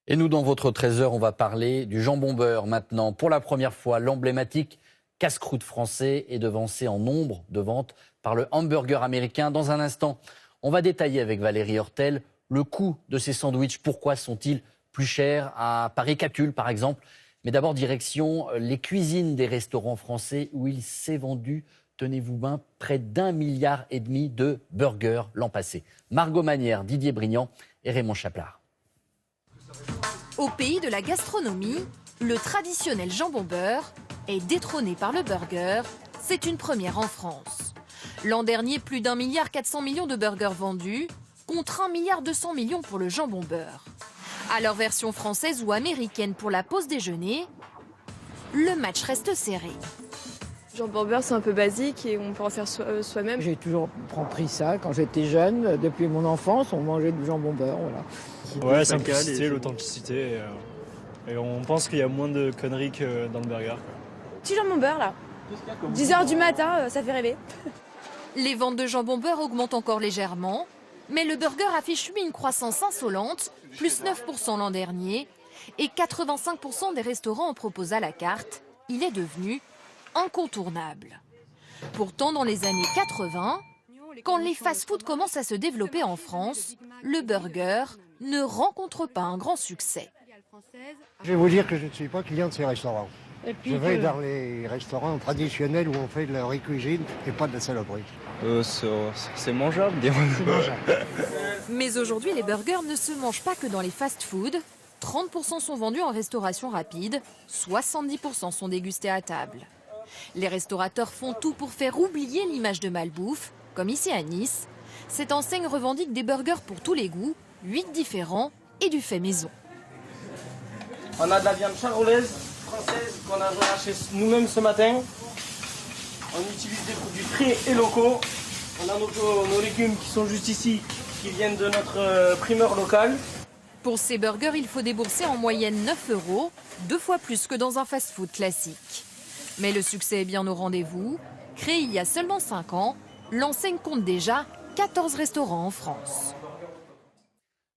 Et nous, dans votre trésor, on va parler du jambon beurre maintenant. Pour la première fois, l'emblématique casse-croûte français est devancé en nombre de ventes par le hamburger américain. Dans un instant, on va détailler avec Valérie Hortel le coût de ces sandwichs. Pourquoi sont-ils plus chers à Paris-Capitule, par exemple? Mais d'abord, direction les cuisines des restaurants français où il s'est vendu, tenez-vous bien, près d'1,5 milliard de burgers l'an passé. Margot Manière, Didier Brignant et Raymond Chaplard. Au pays de la gastronomie, le traditionnel jambon beurre est détrôné par le burger. C'est une première en France. L'an dernier, plus d'1,4 milliard de burgers vendus, contre 1,2 milliard pour le jambon beurre. Alors version française ou américaine pour la pause déjeuner, le match reste serré. Le jambon beurre, c'est un peu basique et on peut en faire soi-même. J'ai toujours pris ça quand j'étais jeune. Depuis mon enfance, on mangeait du jambon beurre. Voilà. Ouais, simplicité, l'authenticité. Et on pense qu'il y a moins de conneries que dans le burger. Petit jambon beurre, là. 10h du matin, ça fait rêver. Les ventes de jambon beurre augmentent encore légèrement, mais le burger affiche lui une croissance insolente, plus 9% l'an dernier, et 85% des restaurants en proposent à la carte. Il est devenu incontournable. Pourtant, dans les années 80, quand les fast-foods commencent à se développer en France, le burger ne rencontre pas un grand succès. Je vais vous dire que je ne suis pas client de ces restaurants. Je vais dans les restaurants traditionnels où on fait de la cuisine et pas de la saloperie. C'est mangeable, des Mais aujourd'hui, les burgers ne se mangent pas que dans les fast-foods. 30% sont vendus en restauration rapide, 70% sont dégustés à table. Les restaurateurs font tout pour faire oublier l'image de malbouffe, comme ici à Nice. Cette enseigne revendique des burgers pour tous les goûts, 8 différents et du fait maison. On a de la viande charolaise française qu'on a relâchée nous-mêmes ce matin. On utilise des produits frais et locaux. On a nos légumes qui sont juste ici, qui viennent de notre primeur local. Pour ces burgers, il faut débourser en moyenne 9 €, 2 fois plus que dans un fast-food classique. Mais le succès est bien au rendez-vous. Créée il y a seulement 5 ans, l'enseigne compte déjà 14 restaurants en France.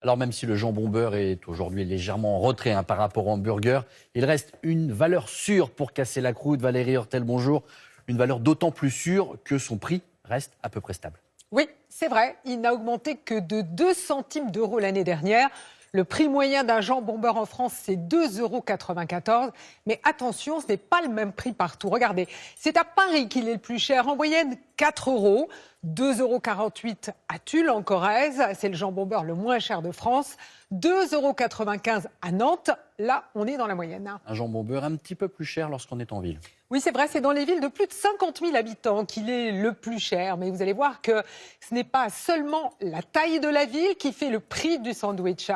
Alors même si le jambon beurre est aujourd'hui légèrement en retrait par rapport au hamburger, il reste une valeur sûre pour casser la croûte. Valérie Hortel, bonjour. Une valeur d'autant plus sûre que son prix reste à peu près stable. Oui, c'est vrai, il n'a augmenté que de 2 centimes d'euros l'année dernière. Le prix moyen d'un jambon beurre en France, c'est 2,94 €. Mais attention, ce n'est pas le même prix partout. Regardez, c'est à Paris qu'il est le plus cher. En moyenne, 4 €. 2,48 € à Tulle, en Corrèze. C'est le jambon beurre le moins cher de France. 2,95 € à Nantes. Là, on est dans la moyenne. Un jambon beurre un petit peu plus cher lorsqu'on est en ville. Oui, c'est vrai, c'est dans les villes de plus de 50 000 habitants qu'il est le plus cher. Mais vous allez voir que ce n'est pas seulement la taille de la ville qui fait le prix du sandwich.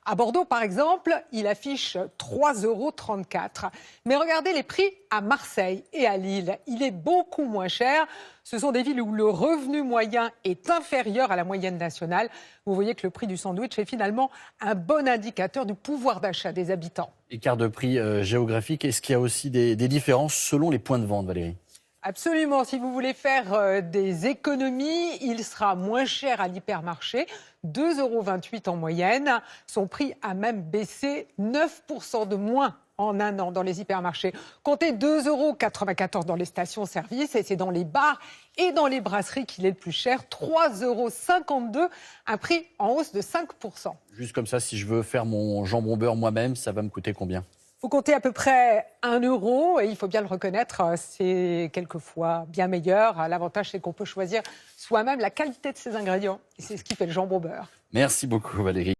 À Bordeaux, par exemple, il affiche 3,34 €. Mais regardez les prix à Marseille et à Lille. Il est beaucoup moins cher. Ce sont des villes où le revenu moyen est inférieur à la moyenne nationale. Vous voyez que le prix du sandwich est finalement un bon indicateur du pouvoir d'achat des habitants. Écart de prix géographique, est-ce qu'il y a aussi des différences selon les points de vente, Valérie? Absolument. Si vous voulez faire des économies, il sera moins cher à l'hypermarché, 2,28 € en moyenne. Son prix a même baissé 9% de moins en un an dans les hypermarchés. Comptez 2,94 € dans les stations-service et c'est dans les bars et dans les brasseries qu'il est le plus cher, 3,52 €, un prix en hausse de 5%. Juste comme ça, si je veux faire mon jambon beurre moi-même, ça va me coûter combien? Vous comptez à peu près 1 € et il faut bien le reconnaître, c'est quelquefois bien meilleur. L'avantage, c'est qu'on peut choisir soi-même la qualité de ses ingrédients et c'est ce qui fait le jambon beurre. Merci beaucoup, Valérie.